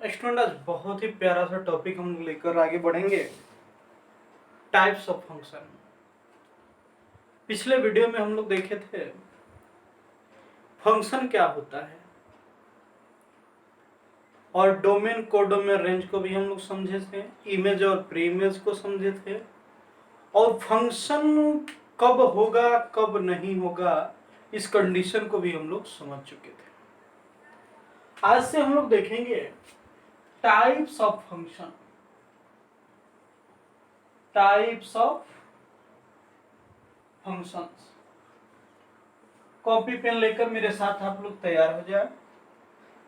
Student आज बहुत ही प्यारा सा टॉपिक हम लेकर आगे बढ़ेंगे। Types of function. पिछले वीडियो में हम लोग देखे थे फंक्शन क्या होता है और डोमेन कोडोमेन रेंज को भी हम लोग समझे थे, इमेज और प्री इमेज को समझे थे और फंक्शन कब होगा कब नहीं होगा इस कंडीशन को भी हम लोग समझ चुके थे। आज से हम लोग देखेंगे types of function. Types of functions. Copy pen लेकर मेरे साथ आप लोग तैयार हो जाए।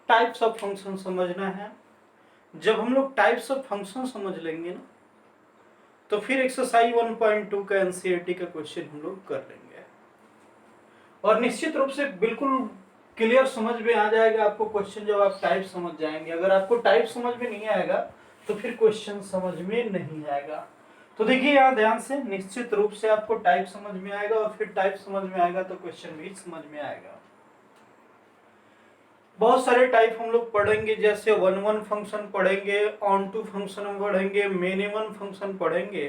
टाइप्स ऑफ फंक्शन समझना है। जब हम लोग टाइप्स ऑफ फंक्शन समझ लेंगे ना तो फिर एक्सरसाइज 1.2 का एनसीईआरटी का क्वेश्चन हम लोग कर लेंगे और निश्चित रूप से बिल्कुल क्लियर समझ में आ जाएगा आपको क्वेश्चन जब आप टाइप समझ जाएंगे। अगर आपको टाइप समझ में नहीं आएगा तो फिर क्वेश्चन समझ में नहीं आएगा। तो देखिए यहाँ ध्यान से, निश्चित रूप से आपको टाइप समझ में आएगा और फिर टाइप समझ में आएगा तो क्वेश्चन भी समझ में आएगा। बहुत सारे टाइप हम लोग पढ़ेंगे, जैसे वन वन फंक्शन पढ़ेंगे, ऑन टू फंक्शन पढ़ेंगे, मेनी वन फंक्शन पढ़ेंगे,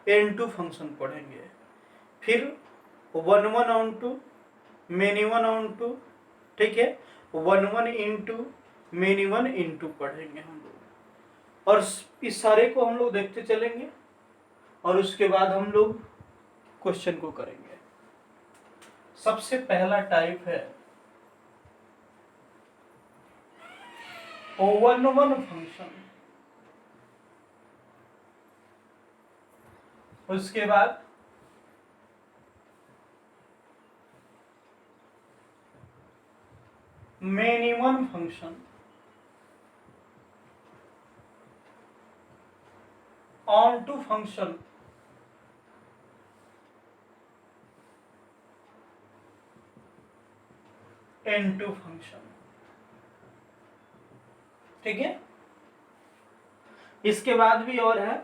एन टू फंक्शन पढ़ेंगे, फिर one one onto, many one onto, ठीक है, one one into, many one into पढ़ेंगे हम लोग और इस सारे को हम लोग देखते चलेंगे और उसके बाद हम लोग क्वेश्चन को करेंगे। सबसे पहला टाइप है वन वन फंक्शन, उसके बाद many one function, onto function, into function. ठीक है, इसके बाद भी और है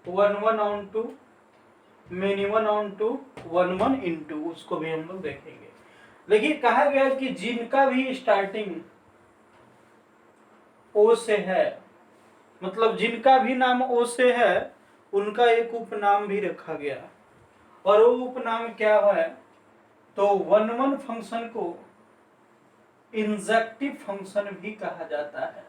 one one onto, many one onto, one one into, उसको भी हम लोग देखेंगे। देखिए कहा गया कि जिनका भी स्टार्टिंग ओ से है, मतलब जिनका भी नाम ओ से है उनका एक उपनाम भी रखा गया और वो उपनाम क्या है, तो वन वन फंक्शन को इंजेक्टिव फंक्शन भी कहा जाता है।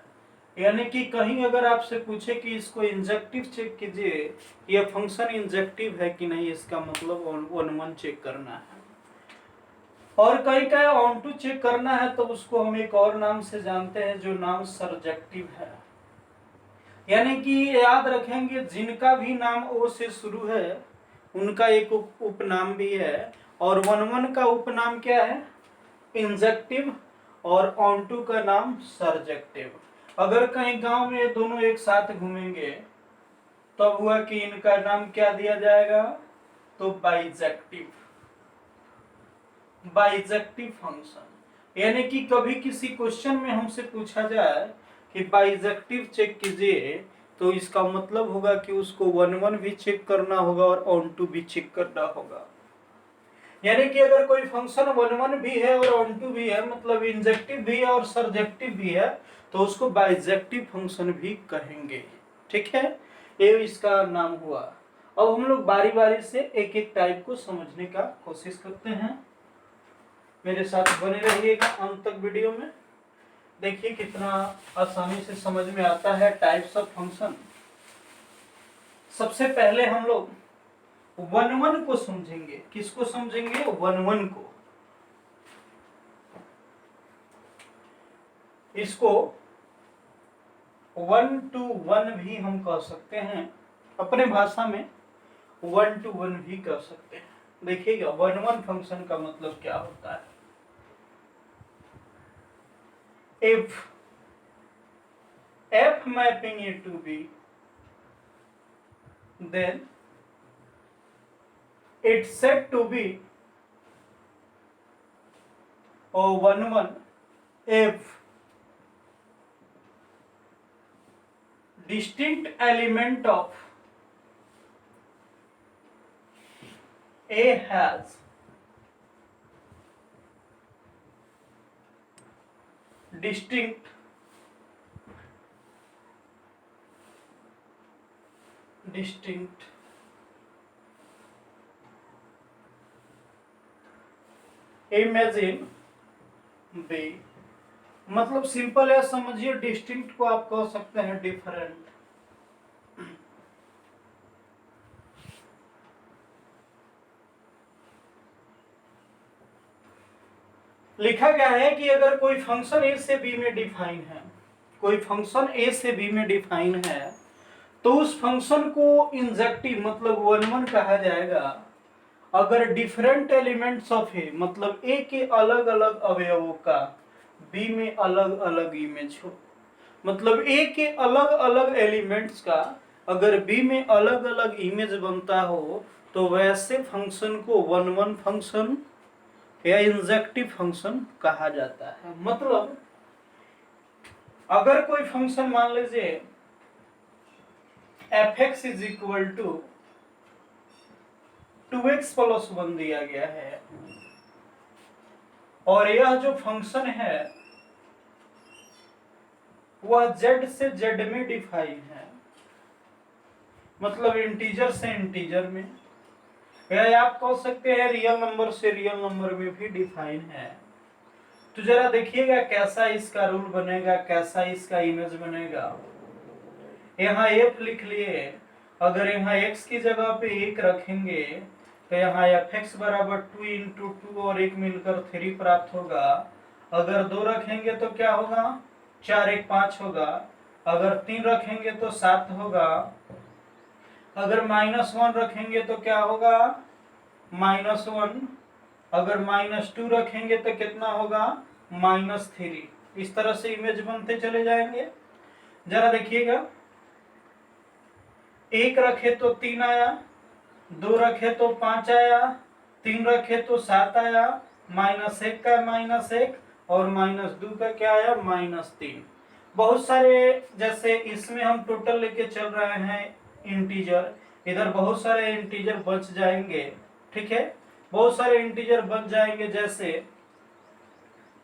यानी कि कहीं अगर आपसे पूछे कि इसको इंजेक्टिव चेक कीजिए, यह फंक्शन इंजेक्टिव है कि नहीं, इसका मतलब वन वन चेक करना है। और कहीं का ऑन टू चेक करना है तो उसको हम एक और नाम से जानते हैं जो नाम सरजेक्टिव है। यानी कि याद रखेंगे जिनका भी नाम ओ से शुरू है उनका एक उपनाम भी है और वन वन का उपनाम क्या है, इंजेक्टिव, और ऑन टू का नाम सरजेक्टिव। अगर कहीं गांव में दोनों एक साथ घूमेंगे तब हुआ कि इनका नाम क्या दिया जाएगा, तो बाइजेक्टिव। बाइजेक्टिव फंक्शन, यानी कि कभी किसी क्वेश्चन में हमसे पूछा जाए कि बाइजेक्टिव चेक कीजिए तो इसका मतलब होगा कि उसको वन वन भी चेक करना होगा और ऑन टू भी चेक करना होगा। यानी कि अगर कोई फंक्शन वन वन भी है और ऑन टू भी है, मतलब इंजेक्टिव भी है और सरजेक्टिव भी है, तो उसको बाइजेक्टिव फंक्शन भी कहेंगे। ठीक है, ये इसका नाम हुआ। अब हम लोग बारी बारी से एक एक टाइप को समझने का कोशिश करते हैं। मेरे साथ बने रहिएगा अंत तक वीडियो में। देखिए कितना आसानी से समझ में आता है टाइप्स ऑफ फंक्शन। सबसे पहले हम लोग वन वन को समझेंगे। किसको समझेंगे, वन वन को। इसको वन टू वन भी हम कह सकते हैं, अपने भाषा में वन टू वन भी कह सकते हैं। देखिएगा वन वन फंक्शन का मतलब क्या होता है। if f mapping a to b, then it's said to be a one one if distinct element of a has distinct distinct. Image in B, मतलब सिंपल है, समझिए डिस्टिंक्ट को आप कह सकते हैं डिफरेंट। लिखा गया है कि अगर कोई फंक्शन ए से बी में डिफाइन है, कोई फंक्शन ए से बी में डिफाइन है, तो उस फंक्शन को इंजेक्टिव मतलब वन वन कहा जाएगा अगर डिफरेंट एलिमेंट्स ऑफ ए, मतलब ए के अलग अलग अवयवों का बी में अलग अलग इमेज हो। मतलब ए के अलग अलग एलिमेंट्स का अगर बी में अलग अलग इमेज बनता हो तो वैसे फंक्शन को वन वन फंक्शन या इंजेक्टिव फंक्शन कहा जाता है। मतलब अगर कोई फंक्शन मान लीजिए f(x) is equal to 2x plus 1 दिया गया है और यह जो फंक्शन है वह z से z में डिफाइन है, मतलब इंटीजर से इंटीजर में, या आप कह सकते हैं रियल नंबर से रियल नंबर में भी डिफाइन है। तो जरा देखिएगा कैसा इसका रूल बनेगा, कैसा इसका इमेज बनेगा। यहाँ f लिख लिए, अगर यहाँ x की जगह पे 1 रखेंगे तो यहाँ fx बराबर 2 इंटू 2 और 1 मिलकर 3 प्राप्त होगा। अगर 2 रखेंगे तो क्या होगा, 4 1 5 होगा। अगर 3 रखेंगे तो 7 होगा। अगर -1 रखेंगे तो क्या होगा, -1। अगर -2 रखेंगे तो कितना होगा, -3। इस तरह से इमेज बनते चले जाएंगे। जरा देखिएगा, 1 रखे तो 3 आया, 2 रखे तो 5 आया, 3 रखे तो 7 आया, -1 का -1 और -2 का क्या आया, -3। बहुत सारे, जैसे इसमें हम टोटल लेके चल रहे हैं इंटीजर, इधर बहुत सारे इंटीजर बच जाएंगे। ठीक है, बहुत सारे इंटीजर बच जाएंगे। जैसे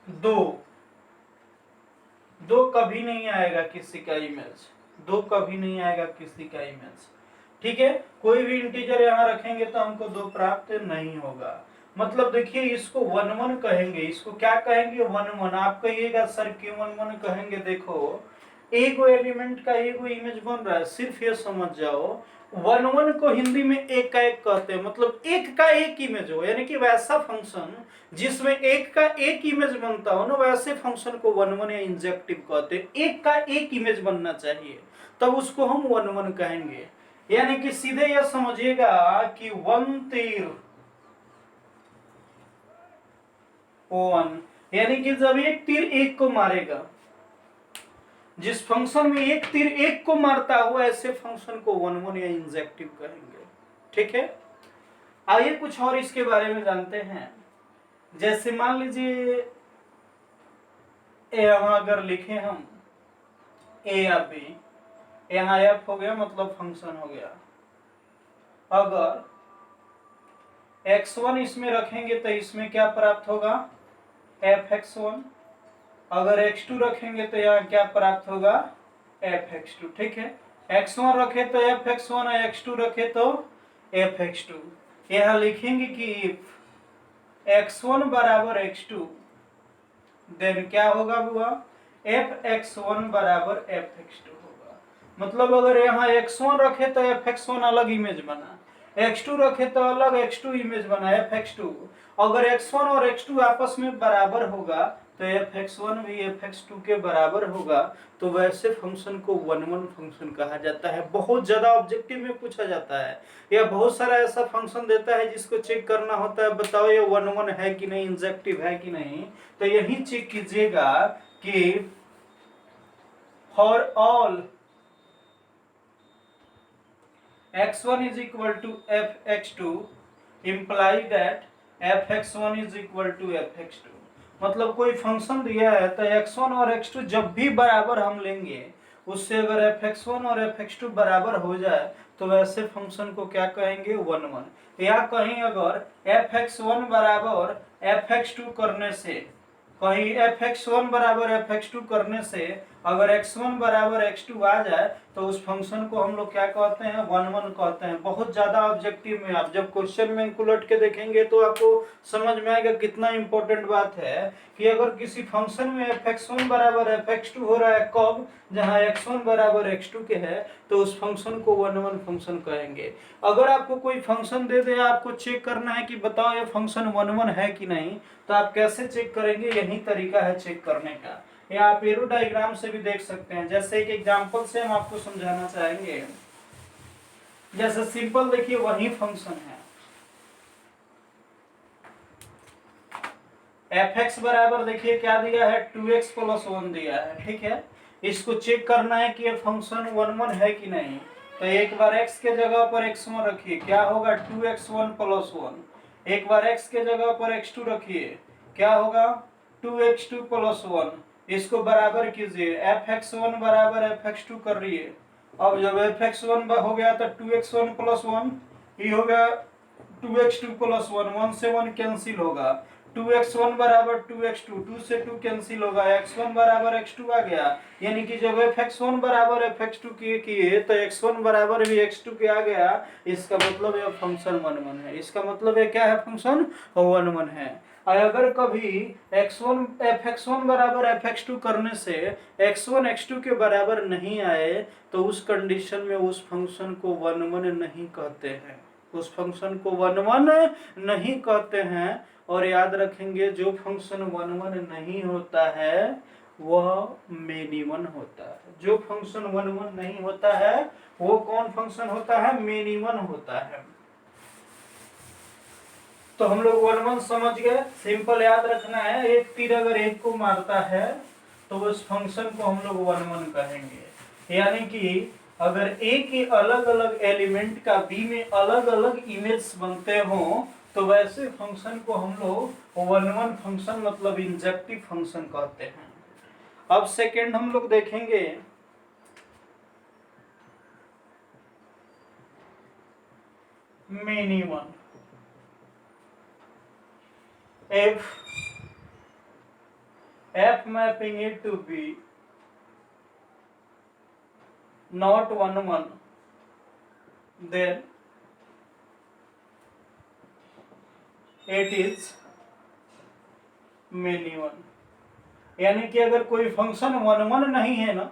2 कभी नहीं आएगा किसी का इमेज, 2 कभी नहीं आएगा किसी का इमेज। ठीक है, कोई भी इंटीजर यहाँ रखेंगे तो हमको 2 प्राप्त नहीं होगा। मतलब देखिए, इसको वन वन कहेंगे। इसको क्या कहेंगे, वन वन। आप कहिएगा सर क्यों वन वन कहेंगे, देखो एक एलिमेंट का एक इमेज बन रहा है, सिर्फ ये समझ जाओ वन वन को हिंदी में एक का एक कहते हैं। मतलब एक का एक इमेज हो, यानी कि वैसा फंक्शन जिसमें एक का एक इमेज बनता हो ना, वैसे फंक्शन को वन वन या इंजेक्टिव कहते हैं। एक का एक इमेज बनना चाहिए, तब उसको हम वन वन कहेंगे। यानी कि सीधे यह समझिएगा कि 1 तीर 1, यानी कि जब एक तीर एक को मारेगा, जिस फंक्शन में एक तीर एक को मारता हुआ, ऐसे फंक्शन को वन वन या इंजेक्टिव कहेंगे। ठीक है, आइए कुछ और इसके बारे में जानते हैं। जैसे मान लीजिए यहाँ अगर लिखे हम a या b, यहाँ f हो गया मतलब फंक्शन हो गया। अगर x1 इसमें रखेंगे तो इसमें क्या प्राप्त होगा, fx1। अगर x2 रखेंगे तो यहाँ क्या प्राप्त होगा, fx2। ठीक है, x1 रखे तो fx1 और x2 रखे तो fx2। यहाँ लिखेंगे कि x1 बराबर x2, देन क्या होगा हुआ, fx1 बराबर fx2 होगा। मतलब अगर यहाँ x1 रखे तो fx1 अलग इमेज बना, x2 रखे तो अलग x2 इमेज बना fx2। अगर x1 और x2 आपस में बराबर होगा तो fx1 भी fx2 के बराबर होगा। तो वैसे फंक्शन को वन वन फंक्शन कहा जाता है। बहुत ज्यादा ऑब्जेक्टिव में पूछा जाता है, या बहुत सारा ऐसा फंक्शन देता है जिसको चेक करना होता है, बताओ ये वन वन है कि नहीं, इंजेक्टिव है कि नहीं। तो यही चेक कीजिएगा कि for all x1 is equal to fx2 imply that fx1 is equal to fx2। मतलब कोई फंक्शन दिया है तो x1 और x2 जब भी बराबर हम लेंगे, उससे अगर fx1 और fx2 बराबर हो जाए तो वैसे फंक्शन को क्या कहेंगे, वन वन। या कहीं अगर fx1 बराबर fx2 करने से, कहीं fx1 बराबर fx2 करने से अगर x1 बराबर x2 आ जाए तो उस फंक्शन को हम लोग क्या कहते हैं, 1 1 कहते हैं। बहुत ज्यादा ऑब्जेक्टिव में आप जब क्वेश्चन में उलट के देखेंगे तो आपको समझ में आएगा कितना इंपॉर्टेंट बात है कि अगर किसी फंक्शन में fx1 बराबर fx2 हो रहा है, कब, जहां x1 बराबर x2 के है, तो उस फंक्शन को 1 1 फंक्शन कहेंगे। अगर आपको कोई फंक्शन दे दे, आपको चेक करना है कि बताओ ये फंक्शन 1 1 है कि नहीं, तो आप कैसे चेक करेंगे, यही तरीका है चेक करने का। या आप एरो डायग्राम से भी देख सकते हैं। जैसे एक एग्जांपल से हम आपको समझाना चाहेंगे। जैसे सिंपल देखिए वही फंक्शन है fx बराबर, देखिए क्या दिया है, 2x + 1 दिया है, ठीक है। इसको चेक करना है कि ये फंक्शन 1 1 है कि नहीं। तो एक बार x के जगह पर x1 रखिए, क्या होगा, 2x1 + 1। एक बार x के जगह पर x2 रखिए, क्या होगा, 2x2 + 1। इसको बराबर कीजिए, fx1 बराबर fx2 कर रही है। अब जब fx1 हो गया तो 2x1 + 1, ये हो गया 2x2 + 1, 1 से 1 कैंसिल होगा। 2x1 बराबर 2x2, 2 से 2 कैंसिल होगा, x1 बराबर x2 आ गया। यानी कि जब fx1 बराबर fx2 किए तो x1 बराबर भी x2 के आ गया। इसका मतलब ये फंक्शन 1 1 है। इसका मतलब ये क्या है, फंक्शन 1 1 है। और अगर कभी fx1 बराबर fx2 करने से x1 x2 के बराबर नहीं आए, तो उस कंडीशन में उस फंक्शन को 1 1 नहीं कहते हैं। उस फंक्शन को 1 1 नहीं कहते हैं। और याद रखेंगे, जो फंक्शन 1 1 नहीं होता है वह मिनिमम होता है। जो फंक्शन 1 1 नहीं होता है वो कौन फंक्शन होता है, मिनिमम होता है। तो हम लोग 1 1 समझ गए। सिंपल याद रखना है, एक तीर अगर एक को मारता है तो उस फंक्शन को हम लोग 1 1 कहेंगे। यानी कि अगर ए के अलग अलग एलिमेंट का बी में अलग अलग इमेज बनते हो, तो वैसे फंक्शन को हम लोग 1 1 फंक्शन मतलब इंजेक्टिव फंक्शन कहते हैं। अब सेकेंड हम लोग देखेंगे minimum. f mapping it to be not 1 1, then it is minimum. यानी कि अगर कोई फंक्शन 1 1 नहीं है ना,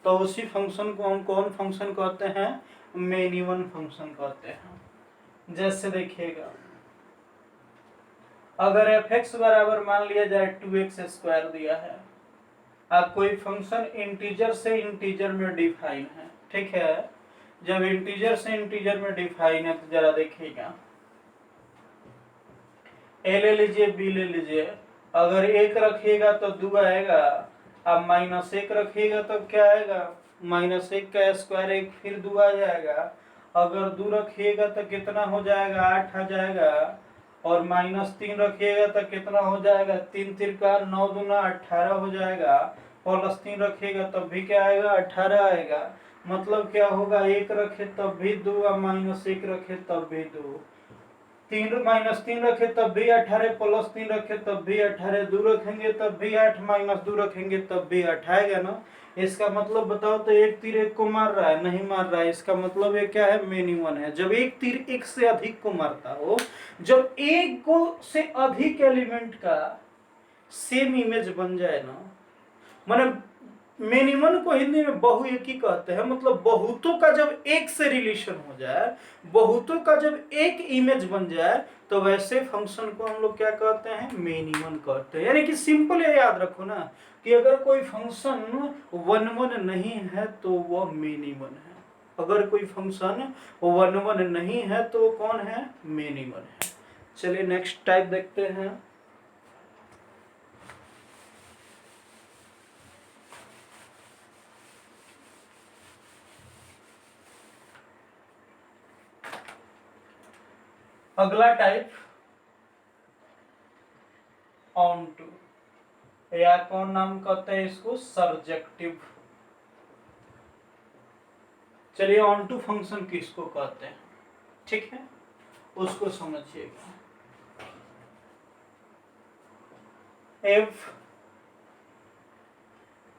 तो उसी फंक्शन को हम कौन फंक्शन कहते हैं, मिनिमम फंक्शन कहते हैं। जैसे देखिएगा, अगर fx बराबर मान लिया जाए 2x² दिया है, अब कोई फंक्शन इंटीजर से इंटीजर में डिफाइन है, ठीक है। जब इंटीजर से इंटीजर में डिफाइन है तो जरा देखिएगा, ए ले लीजिए, बी ले लीजिए। अगर 1 रखिएगा तो 2 आएगा। अब -1 रखिएगा तो क्या आएगा, -1 का स्क्वायर 1, फिर 2 आ जाएगा। अगर 2 रखिएगा तो कितना हो जाएगा, 8 आ जाएगा। और -3 रखिएगा तो कितना हो जाएगा, 3 तिरका 9 दूना 18 हो जाएगा। +3 रखिएगा तब भी क्या आएगा, 18 आएगा। मतलब क्या होगा, 1 रखे तब भी 2 और -1 रखे तब भी 2। 3 -3 रखे तब भी 18, +3 रखे तब भी 18, 2 रखेंगे तब भी 8, -2 रखेंगे तब भी 8 आएगा ना। इसका मतलब बताओ तो एक तीर एक को मार रहा है, नहीं मार रहा है। इसका मतलब ये क्या है, मिनिमम है। जब एक तीर एक से अधिक को मारता हो, जब एक को से अधिक एलिमेंट का सेम इमेज बन जाए ना, माने मिनिमम को हिंदी में बहुएकी कहते हैं। मतलब बहुतों का जब एक से रिलेशन हो जाए, बहुतों का जब एक इमेज बन जाए, तो वैसे फंक्शन को हम लोग क्या कहते हैं, मिनिमम कहते हैं। यानी कि सिंपल ये याद रखो ना कि अगर कोई फंक्शन 1 1 नहीं है तो वह मिनिमम है। अगर कोई फंक्शन 1 1 नहीं है तो कौन है, मिनिमम है। चलिए नेक्स्ट टाइप देखते हैं। अगला टाइप ऑन टू, या कौन नाम कहते हैं इसको, सर्जेक्टिव। चलिए ऑन टू फंक्शन किसको कहते हैं, ठीक है, उसको समझिएगा।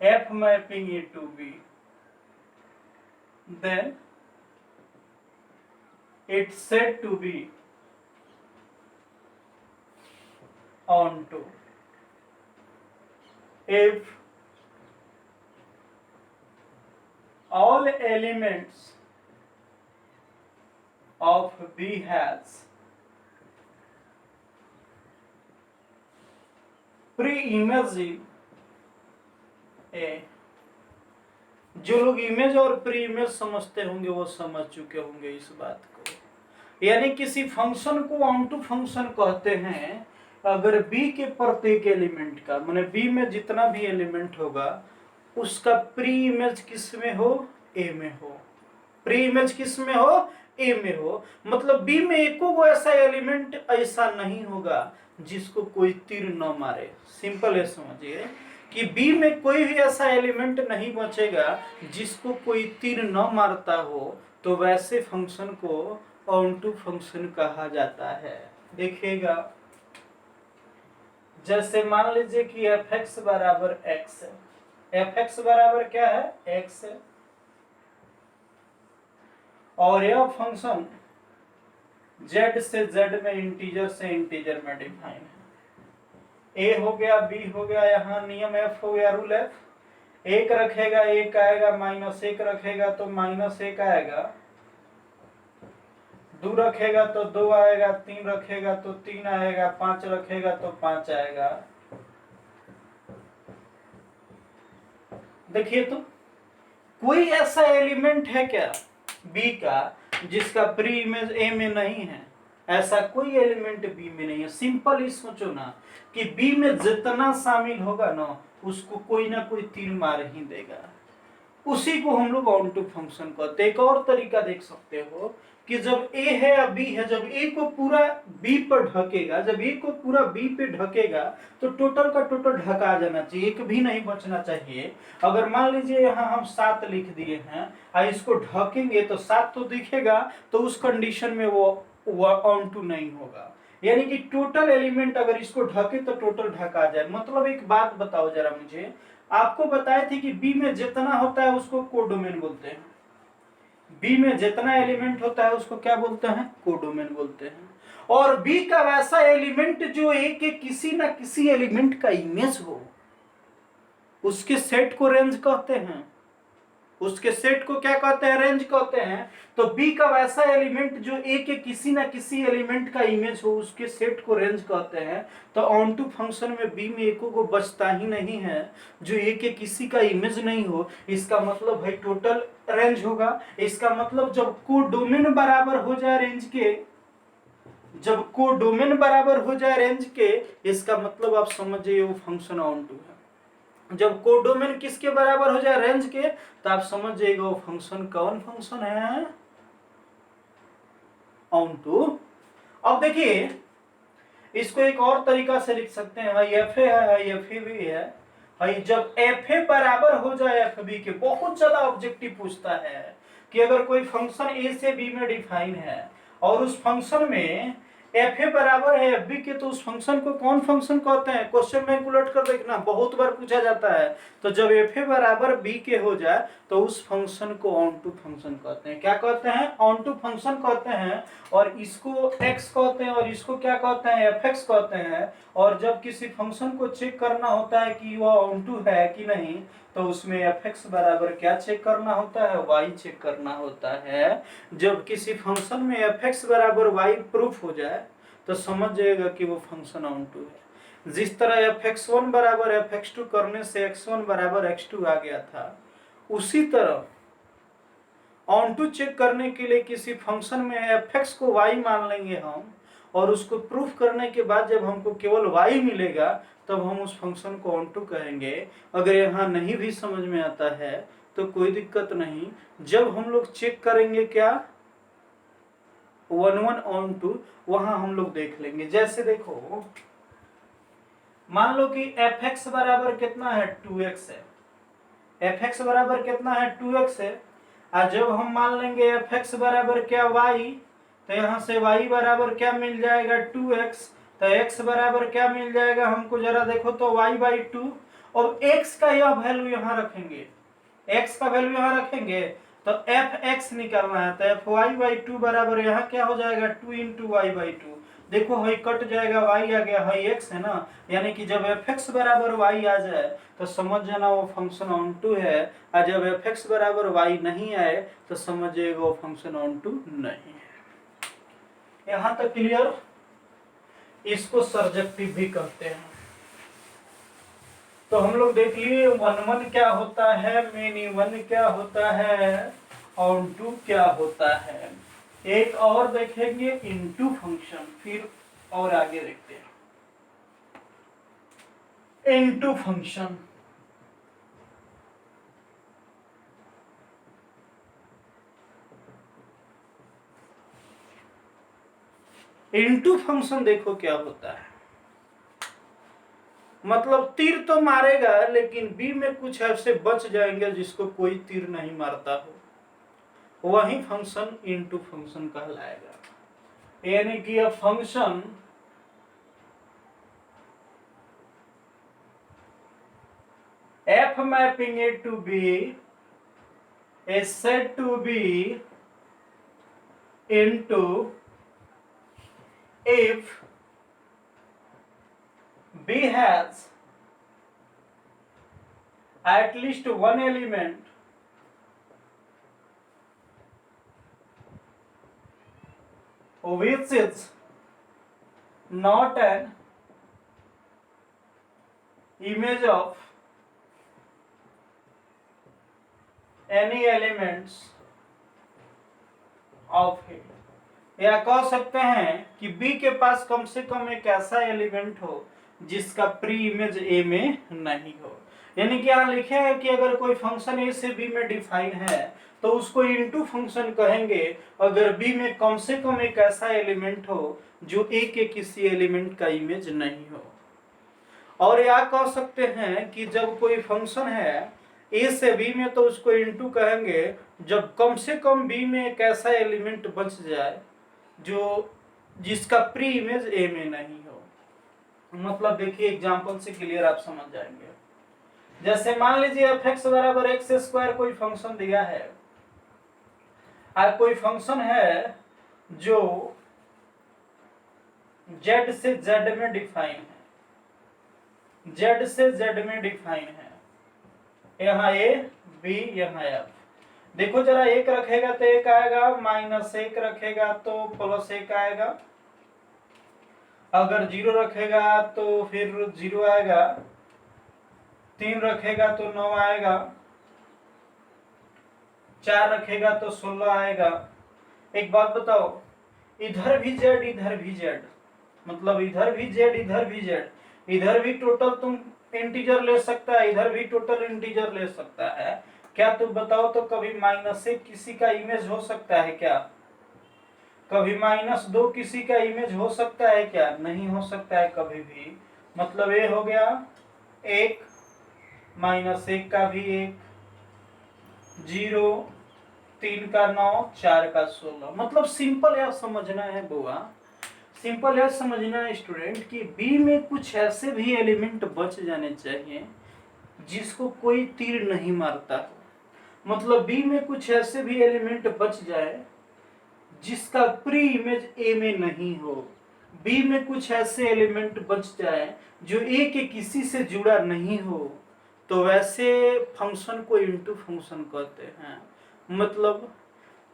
F mapping A to B, then it's said to be onto if all elements of B has pre-image in A। जो लोग इमेज और प्री इमेज समझते होंगे वो समझ चुके होंगे इस बात को। यानी किसी फंक्शन को ऑनटू फंक्शन कहते हैं अगर बी के प्रत्येक एलिमेंट का, माने बी में जितना भी एलिमेंट होगा उसका प्री इमेज किस में हो, ए में हो। प्री इमेज किस में हो, ए में हो। मतलब बी में एको को ऐसा एलिमेंट ऐसा नहीं होगा जिसको कोई तीर न मारे। सिंपल है, समझिए कि बी में कोई भी ऐसा एलिमेंट नहीं बचेगा जिसको कोई तीर न मारता हो, तो वैसे फंक्शन को ऑनटू फंक्शन कहा जाता है। देखिएगा, जैसे मान लीजिए कि एफ एक्स बराबर एक्स है। एफ एक्स बराबर क्या है, एक्स है, और यह फंक्शन जेड से जेड में, इंटीजर से इंटीजर में डिफाइन है। ए हो गया, बी हो गया, यहाँ नियम एफ हो गया, रूल एफ। एक रखेगा एक आएगा, माइनस एक रखेगा तो माइनस एक आएगा, दो रखेगा तो दो आएगा, तीन रखेगा तो तीन आएगा, पांच रखेगा तो पांच आएगा। देखिए तो कोई ऐसा एलिमेंट है क्या बी का जिसका प्री इमेज ए में नहीं है? ऐसा कोई एलिमेंट बी में नहीं है। सिंपल ही सोचो ना कि बी में जितना शामिल होगा ना उसको कोई ना कोई तीर मार ही देगा। उसी को हम लोग ऑनटू फंक्शन कहते हैं। एक और तरीका देख सकते हो कि जब ए है या बी है, जब ए को पूरा बी पर ढकेगा, जब ए को पूरा बी पे ढकेगा तो टोटल का टोटल ढका जाना चाहिए, एक भी नहीं बचना चाहिए। अगर मान लीजिए यहाँ हम 7 लिख दिए हैं और इसको ढकेंगे तो 7 तो दिखेगा, तो उस कंडीशन में वो ऑनटू नहीं होगा। यानी कि टोटल एलिमेंट अगर इसको ढके तो टोटल ढका जाए। मतलब एक बात बताओ जरा मुझे, आपको बताए थे कि बी में जितना होता है उसको कोडोमेन बोलते हैं। बी में जितना एलिमेंट होता है उसको क्या बोलते हैं, कोडोमेन बोलते हैं। और बी का वैसा एलिमेंट जो ए के किसी ना किसी एलिमेंट का इमेज हो, उसके सेट को रेंज कहते हैं। उसके सेट को क्या कहते हैं, रेंज कहते हैं। तो बी का वैसा एलिमेंट जो ए के किसी ना किसी एलिमेंट का इमेज हो, उसके सेट को रेंज कहते हैं। तो ऑनटू फंक्शन में बी में एको को बचता ही नहीं है जो ए के किसी का इमेज नहीं हो। इसका मतलब भाई टोटल रेंज होगा। इसका मतलब जब कोडोमेन बराबर हो जाए रेंज के, जब कोडोमेन बराबर हो जाए रेंज के, इसका मतलब आप समझिए वो फंक्शन ऑनटू है। जब कोडोमेन किसके बराबर हो जाए, रेंज के, तो आप समझ जाइएगा वो फंक्शन कौन फंक्शन है, ऑनटू। अब देखिए इसको एक और तरीका से लिख सकते हैं, भाई एफ ए है, एफ ए भी है। भाई जब एफ ए बराबर हो जाए एफ बी के, बहुत ज्यादा ऑब्जेक्टिव पूछता है कि अगर कोई फंक्शन ए से बी में डिफाइन है और उस फंक्शन में एफ ए बराबर है एफ बी के, तो उस फंक्शन को कौन फंक्शन कहते हैं? क्वेश्चन में उलट कर देखना, बहुत बार पूछा जाता है। तो जब एफ ए बराबर बी के हो जाए तो उस फंक्शन को ऑनटू फंक्शन कहते हैं। क्या कहते हैं? ऑनटू फंक्शन कहते हैं। और इसको एक्स कहते हैं और इसको क्या कहते हैं? एफ एक्स कहते हैं। और जब किसी फंक्शन को चेक करना होता है कि वह ऑनटू है कि नहीं, तो उसमें एफ एक्स बराबर क्या चेक करना होता है? वाई चेक करना होता है। जब किसी फंक्शन में एफ एक्स बराबर वाई प्रूफ हो जाए तो समझ जाएगा कि वो फंक्शन ऑनटू है। जिस तरह एफ एक्स वन बराबर एफ एक्स टू करने से एक्स वन बराबर एक्स टू आ गया था, उसी तरह ऑनटू चेक करने के लिए किसी फंक्शन में एफ एक्स को वाई मान लेंगे हम, और उसको प्रूफ करने के बाद जब हमको केवल वाई मिलेगा तब हम उस फंक्शन को ऑनटू कहेंगे। अगर यहाँ नहीं भी समझ में आता है तो कोई दिक्कत नहीं, जब हम लोग चेक करेंगे क्या 1 ऑनटू, वहां हम लोग देख लेंगे। जैसे देखो मान लो कि एफ एक्स बराबर कितना है, 2x है। एफ एक्स बराबर कितना है, 2x है। और जब हम मान लेंगे एफ एक्स बराबर क्या, y, तो यहाँ से y बराबर क्या मिल जाएगा, 2x। तो x बराबर क्या मिल जाएगा हमको, जरा देखो तो y/2। अब x का यह वैल्यू यहाँ रखेंगे, x का वैल्यू यहाँ रखेंगे तो fx निकालना है, तो fy/2 बराबर यहाँ क्या हो जाएगा 2 × y/2। देखो हई कट जाएगा, y आ गया, हई x है ना, यानी कि जब fx बराबर y आ जाए तो समझ जाना वो फंक्शन ऑन टू है, और जब fx बराबर y नहीं आए तो समझिएगा वो फंक्शन ऑन टू नहीं है। यहाँ तक क्लियर? इसको सर्जेक्टिव भी कहते हैं। तो हम लोग देख लिए 1 क्या होता है, मेनी 1 क्या होता है, ऑन टू क्या होता है। एक और देखेंगे इनटू फंक्शन, फिर और आगे देखते हैं। इनटू फंक्शन, इनटू फंक्शन देखो क्या होता है। मतलब तीर तो मारेगा लेकिन बी में कुछ ऐसे बच जाएंगे जिसको कोई तीर नहीं मारता हो, वही फंक्शन इनटू फंक्शन कहलाएगा। यानी कि यह function f mapping A to B is said to be into if B has at least one element which is not an image of any elements of it। या कह सकते हैं कि B के पास कम से कम एक ऐसा एलिमेंट हो जिसका प्री इमेज A में नहीं हो। यानी कि यहाँ लिखे हैं कि अगर कोई फंक्शन A से B में डिफाइन है तो उसको इनटू फंक्शन कहेंगे अगर B में कम से कम एक ऐसा एलिमेंट हो जो A के किसी एलिमेंट का इमेज नहीं हो। और या कह सकते हैं कि जब कोई फंक्शन है A से B में तो उसको इनटू कहेंगे जब कम से कम B में एक ऐसा एलिमेंट बच जाए जो जिसका प्री इमेज A में नहीं हो। मतलब देखिए एग्जांपल से क्लियर आप समझ जाएंगे। जैसे मान लीजिए fx बराबर x² कोई फंक्शन दिया है, कोई फंक्शन है जो z से z में डिफाइन है, z से z में डिफाइन है, यहाँ a b यहाँ f। देखो जरा एक रखेगा तो एक आएगा, -1 रखेगा तो +1 आएगा, अगर 0 रखेगा तो फिर 0 आएगा, 3 रखेगा तो 9 आएगा, 4 रखेगा तो 16 आएगा। एक बात बताओ, इधर भी z इधर भी z, मतलब इधर भी z इधर भी z, इधर भी टोटल तुम इंटीजर ले सकता है, इधर भी टोटल इंटीजर ले सकता है। क्या तुम बताओ तो कभी -1 किसी का इमेज हो सकता है क्या? कभी -2 किसी का इमेज हो सकता है क्या? नहीं हो सकता है कभी भी। मतलब ये हो गया 1, -1 का भी 1, 0, 3 का 9, 4 का 16। मतलब सिंपल यह समझना है बुआ, सिंपल यह समझना है स्टूडेंट कि बी में कुछ ऐसे भी एलिमेंट बच जाने चाहिए जिसको कोई तीर नहीं मारता हो। मतलब बी में कुछ ऐसे भी एलिमेंट बच जाए जिसका प्री इमेज ए में नहीं हो, बी में कुछ ऐसे एलिमेंट बच जाए जो ए के किसी से जुड़ा नहीं हो, तो वैसे फंक्शन को इनटू फंक्शन कहते हैं। मतलब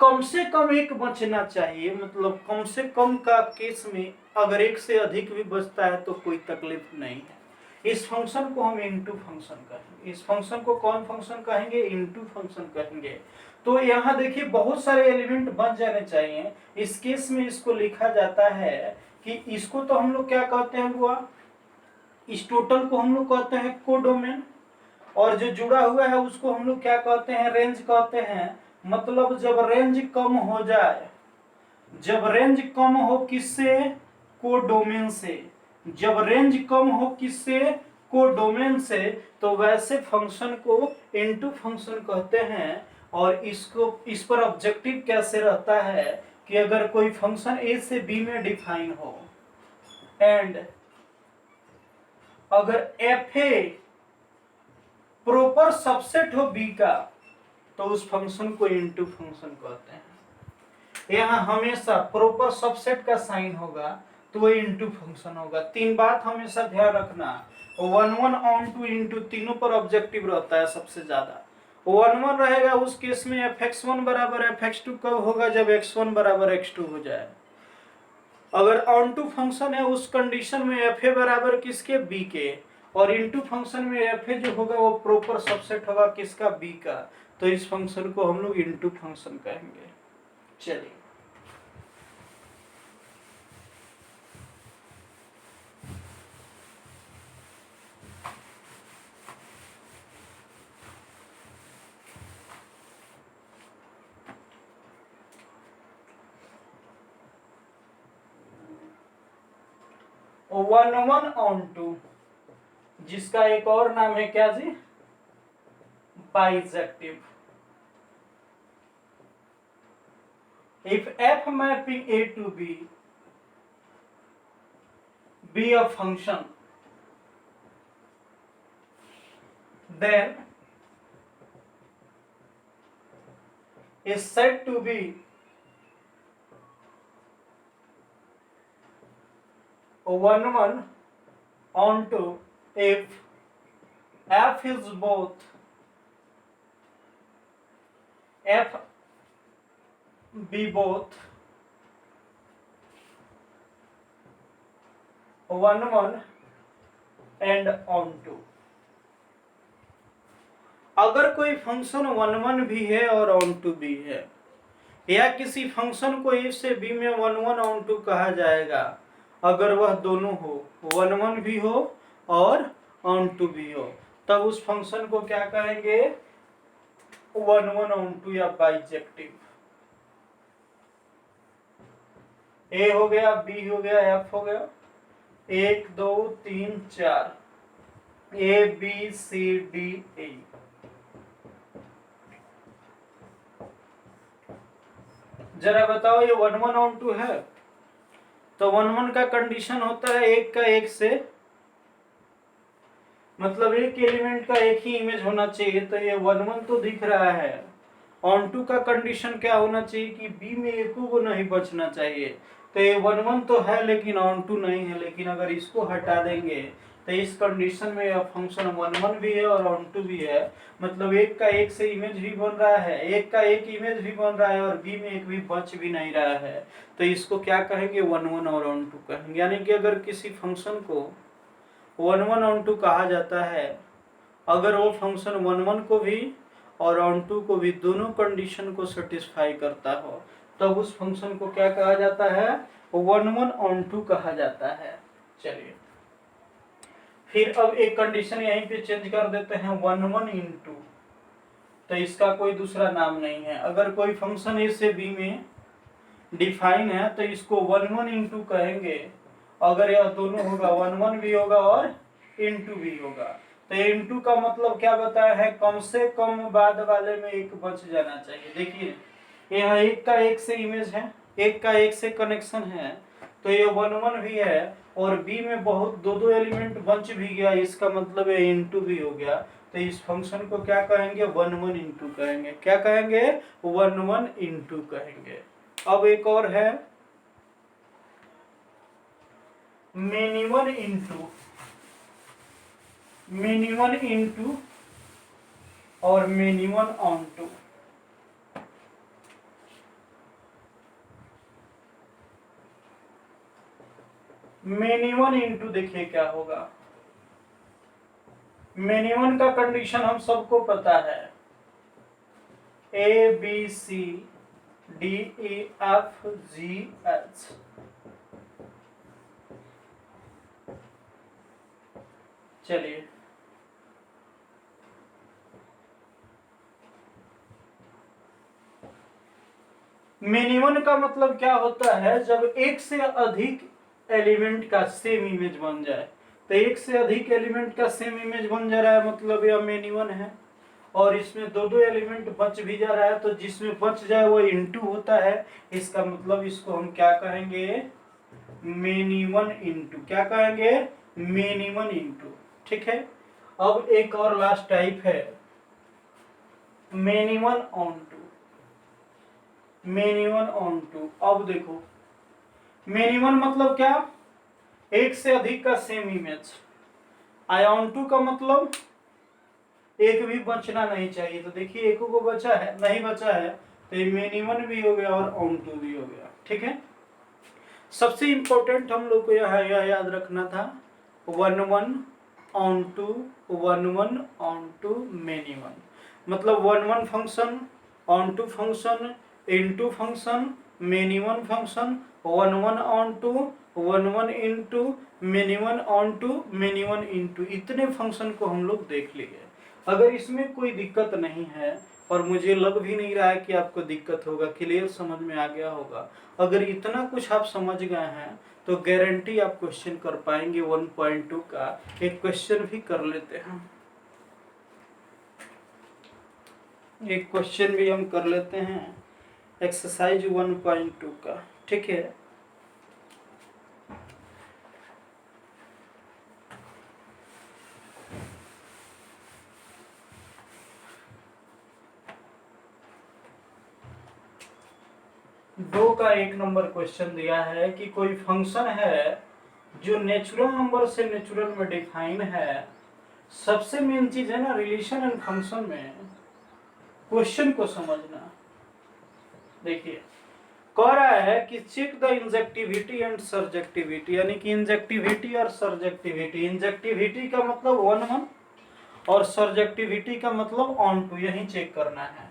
कम से कम एक बचना चाहिए, मतलब कम से कम का केस में अगर एक से अधिक भी बचता है तो कोई तकलीफ नहीं है। इस फंक्शन को हम इनटू फंक्शन कहेंगे। इस फंक्शन को कौन फंक्शन कहेंगे? इनटू फंक्शन कहेंगे। तो यहाँ देखिए बहुत सारे एलिमेंट बच जाने चाहिए। इस केस में इसको लिखा जाता है कि इसको तो हम लोग क्या कहते हैं बुआ, इस टोटल को हम लोग कहते हैं कोडोमेन, और जो जुड़ा हुआ है उसको हम लोग क्या कहते हैं? रेंज कहते हैं। मतलब जब रेंज कम हो जाए, जब रेंज कम हो किससे? कोडोमेन से। जब रेंज कम हो किससे? कोडोमेन से, तो वैसे फंक्शन को इनटू फंक्शन कहते हैं। और इसको इस पर ऑब्जेक्टिव कैसे रहता है कि अगर कोई फंक्शन ए से बी में डिफाइन हो एंड अगर एफ ए प्रॉपर सबसेट हो बी का तो उस फंक्शन को इनटू फंक्शन कहते हैं। यहाँ हमेशा प्रॉपर सबसेट का साइन होगा तो वो इनटू फंक्शन होगा। तीन बात हमेशा ध्यान रखना, 1 1 ऑन टू इनटू तीनों पर ऑब्जेक्टिव रहता है सबसे ज्यादा। 1 1 रहेगा उस केस में fx1 बराबर fx2 कब होगा, जब x1 बराबर x2 हो जाए। अगर ऑन टू फंक्शन है उस कंडीशन में fa बराबर किसके, b के, और इनटू फंक्शन में fa जो होगा वो प्रॉपर सबसेट होगा किसका, b का, तो इस फंक्शन को हम लोग इनटू फंक्शन कहेंगे। चलिए वन वन ऑन टू, जिसका एक और नाम है क्या जी, bijective. If f mapping a to b be a function, then is said to be one one on to if f is both f be both 1 1 and on to। अगर कोई function 1 1 भी है और ऑन टू भी है, या किसी function को a से b में 1 1 ऑन टू कहा जाएगा अगर वह दोनों हो, 1 1 भी हो और ऑन टू भी हो, तब उस फंक्शन को क्या कहेंगे, 1 1 ऑन टू या बाइजेक्टिव। ए हो गया, बी हो गया, एफ हो गया, 1 2 3 4, ए बी सी डी ए। जरा बताओ ये 1 1 ऑन टू है, तो 1 1 का कंडीशन होता है एक का एक से, मतलब एक एलिमेंट का एक ही इमेज होना चाहिए, तो ये 1 1 तो दिख रहा है। ऑन टू का कंडीशन क्या होना चाहिए कि बी में एक को नहीं बचना चाहिए, तो ये 1 1 तो है लेकिन ऑन टू नहीं है। लेकिन अगर इसको हटा देंगे तो इस कंडीशन में फंक्शन 1 1 भी है और ऑन टू भी है, मतलब एक का एक से इमेज भी बन रहा है, एक का एक इमेज भी बन रहा है और बी में एक भी बच भी नहीं रहा है, तो इसको क्या कहेंगे, 1 1 और ऑन टू कहेंगे। यानी कि अगर किसी फंक्शन को 1 1 ऑन टू कहा जाता है अगर वो फंक्शन 1 1 को भी और ऑन टू को भी दोनों कंडीशन को सेटिस्फाई करता हो, तब उस फंक्शन को क्या कहा जाता है, 1 1 ऑन टू कहा जाता है। चलिए फिर अब एक कंडीशन यहीं पे चेंज कर देते हैं, 1 1 इंटू, तो इसका कोई दूसरा नाम नहीं है। अगर कोई फंक्शन ए से बी में डिफाइन है तो इसको 1 1 इंटू कहेंगे। अगर यह दोनों होगा, 1 1 भी होगा और इंटू भी होगा, तो इंटू का मतलब क्या बताया है, कम से कम बाद वाले में एक बच जाना चाहिए। देखिए यह एक का एक से इमेज है, एक का एक से कनेक्शन है, तो ये 1 1 भी है और बी में बहुत दो दो एलिमेंट बच भी गया, इसका मतलब ये इंटू भी हो गया, तो इस फंक्शन को क्या कहेंगे, 1 1 इंटू कहेंगे। क्या कहेंगे, 1 1 इंटू कहेंगे। अब एक और है मिनिमम इंटू, मिनिमम इंटू और minimum onto. Minimum into देखिए क्या होगा, मिनिमम का कंडीशन हम सबको पता है, A B C D E F G H. चलिए मिनिमम का मतलब क्या होता है, जब एक से अधिक एलिमेंट का सेम इमेज बन जाए, तो एक से अधिक एलिमेंट का सेम इमेज बन जा रहा है मतलब यह मिनिमम है, और इसमें दो दो एलिमेंट बच भी जा रहा है, तो जिसमें बच जाए वो इंटू होता है, इसका मतलब इसको हम क्या कहेंगे, मिनिमम इंटू। क्या कहेंगे, मिनिमम इंटू। ठीक है, अब एक और लास्ट टाइप है many one onto. Many one onto, अब देखो मेनी वन मतलब क्या, एक से अधिक का सेम इमेज। आई ऑन टू का मतलब एक भी बचना नहीं चाहिए, तो देखिए एक को बचा है, नहीं बचा है, तो ये मेनी वन भी हो गया और ऑन टू भी हो गया। ठीक है, सबसे इंपॉर्टेंट हम लोग को यहाँ यह याद रखना था, one one onto, one one onto, many one. मतलब one one function, onto function, into function, many one function, one one onto, one one into, many one onto, many one into, इतने function को हम लोग देख लिए। अगर इसमें कोई दिक्कत नहीं है, और मुझे लग भी नहीं रहा है कि आपको दिक्कत होगा, क्लियर समझ में आ गया होगा। अगर इतना कुछ आप समझ गए हैं तो गारंटी आप क्वेश्चन कर पाएंगे। 1.2 का एक क्वेश्चन भी कर लेते हैं, एक क्वेश्चन भी हम कर लेते हैं एक्सरसाइज 1.2 का। ठीक है, दो का एक नंबर क्वेश्चन दिया है कि कोई फंक्शन है जो नेचुरल नंबर से नेचुरल में डिफाइन है। सबसे मेन चीज है ना रिलेशन एंड फंक्शन में क्वेश्चन को समझना। देखिए कह रहा है कि check the injectivity and surjectivity, यानी कि इंजेक्टिविटी और सर्जेक्टिविटी। इंजेक्टिविटी का मतलब वन वन और सर्जेक्टिविटी का मतलब ऑन टू, यही चेक करना है।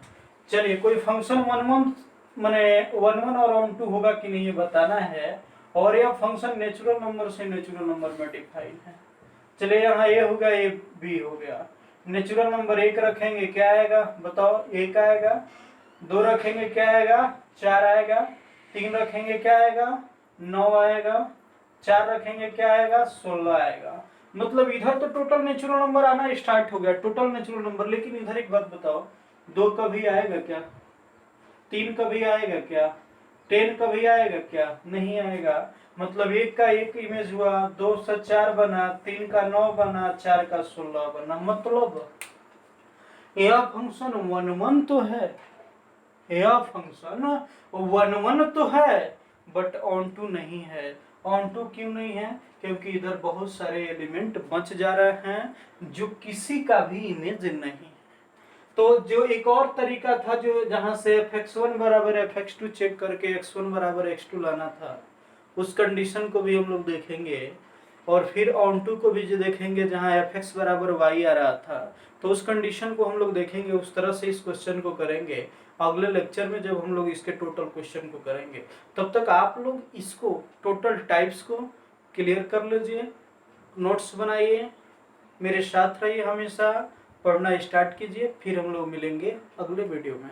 चलिए कोई फंक्शन वन वन माने वन वन और ऑन टू होगा कि नहीं ये बताना है, और यह फंक्शन नेचुरल नंबर से नेचुरल नंबर में डिफाइन है। चलिए यहाँ ए हो गया, ए बी हो गया। नेचुरल नंबर एक रखेंगे क्या आएगा बताओ, एक आएगा। दो रखेंगे क्या आएगा, चार आएगा। तीन रखेंगे क्या आएगा, 9 आएगा। चार रखेंगे क्या आएगा, 16 आएगा। मतलब इधर तो टोटल नेचुरल नंबर आना स्टार्ट हो गया, टोटल नेचुरल नंबर। लेकिन इधर एक बात बताओ, 2 कभी आएगा क्या, 3 कभी आएगा क्या, 10 कभी आएगा क्या, नहीं आएगा। मतलब एक का एक इमेज हुआ, 2 से 4 बना, 3 का 9 बना, 4 का 16 बना। मतलब यह फंक्शन वन वन तो है, यह फंक्शन वन वन तो है, बट ऑन टू नहीं है। ऑन टू क्यों नहीं है, क्योंकि इधर बहुत सारे एलिमेंट बच जा रहे हैं जो किसी का भी इमेज नहीं। तो जो एक और तरीका था जो जहां से fx1 बराबर fx2 चेक करके x1 बराबर x2 लाना था, उस कंडीशन को भी हम लोग देखेंगे। और फिर ऑन टू को भी जो देखेंगे जहां fx बराबर y आ रहा था, तो उस कंडीशन को हम लोग देखेंगे। उस तरह से इस क्वेश्चन को करेंगे अगले लेक्चर में जब हम लोग इसके टोटल क्वेश्चन को करेंगे। तब तक आप लोग इसको टोटल टाइप्स को क्लियर कर लीजिए, नोट्स बनाइए, मेरे साथ रहिए, हमेशा पढ़ना स्टार्ट कीजिए। फिर हम लोग मिलेंगे अगले वीडियो में।